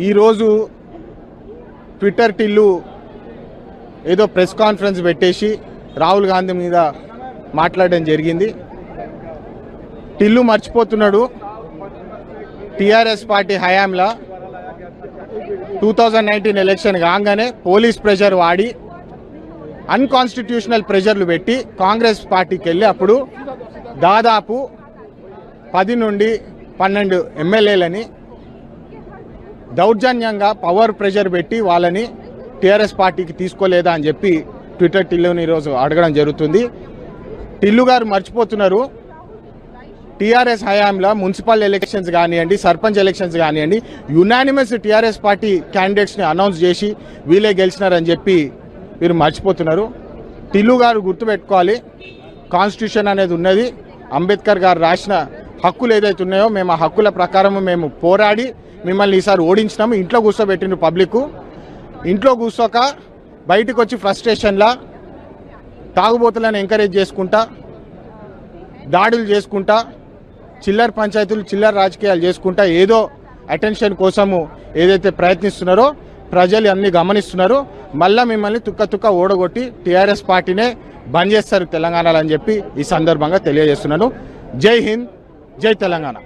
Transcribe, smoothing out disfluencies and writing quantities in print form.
ఈరోజు ట్విట్టర్ టిల్లు ఏదో press conference పెట్టేసి రాహుల్ గాంధీ మీద మాట్లాడడం జరిగింది. టిల్లు మర్చిపోతున్నాడు టీఆర్ఎస్ పార్టీ హయాంలో 2019 ఎలక్షన్ కాగానే పోలీస్ ప్రెషర్ వాడి అన్కాన్స్టిట్యూషనల్ ప్రెషర్లు పెట్టి కాంగ్రెస్ పార్టీకి వెళ్ళి అప్పుడు దాదాపు 10 నుండి 12 ఎమ్మెల్యేలని దౌర్జన్యంగా పవర్ ప్రెషర్ పెట్టి వాళ్ళని టీఆర్ఎస్ పార్టీకి తీసుకోలేదా అని చెప్పి ట్విట్టర్ టిల్లుని ఈరోజు అడగడం జరుగుతుంది. టిల్లు గారు మర్చిపోతున్నారు టీఆర్ఎస్ హయాంలో మున్సిపల్ ఎలక్షన్స్ కానివ్వండి, సర్పంచ్ ఎలక్షన్స్ కానివ్వండి, యునానిమస్ టీఆర్ఎస్ పార్టీ క్యాండిడేట్స్ని అనౌన్స్ చేసి వీళ్ళే గెలిచినారని చెప్పి మీరు మర్చిపోతున్నారు. టిల్లు గారు గుర్తుపెట్టుకోవాలి, కాన్స్టిట్యూషన్ అనేది ఉన్నది. అంబేద్కర్ గారు రాసిన హక్కులు ఏదైతే ఉన్నాయో మేము ఆ హక్కుల ప్రకారం మేము పోరాడి మిమ్మల్ని ఈసారి ఓడించినాము. ఇంట్లో కూర్చోబెట్టిండ్రు పబ్లిక్. ఇంట్లో కూర్చోక బయటకు వచ్చి ఫ్రస్ట్రేషన్లా తాగుబోతులను ఎంకరేజ్ చేసుకుంటా, దాడులు చేసుకుంటా, చిల్లర పంచాయతీలు, చిల్లర రాజకీయాలు చేసుకుంటా ఏదో అటెన్షన్ కోసము ఏదైతే ప్రయత్నిస్తున్నారో ప్రజలు అన్ని గమనిస్తున్నారు. మళ్ళీ మిమ్మల్ని తుక్క ఓడగొట్టి టీఆర్ఎస్ పార్టీనే బంద్ చేస్తారు తెలంగాణలో అని చెప్పి ఈ సందర్భంగా తెలియజేస్తున్నాను. జై హింద్, జై తెలంగాణ.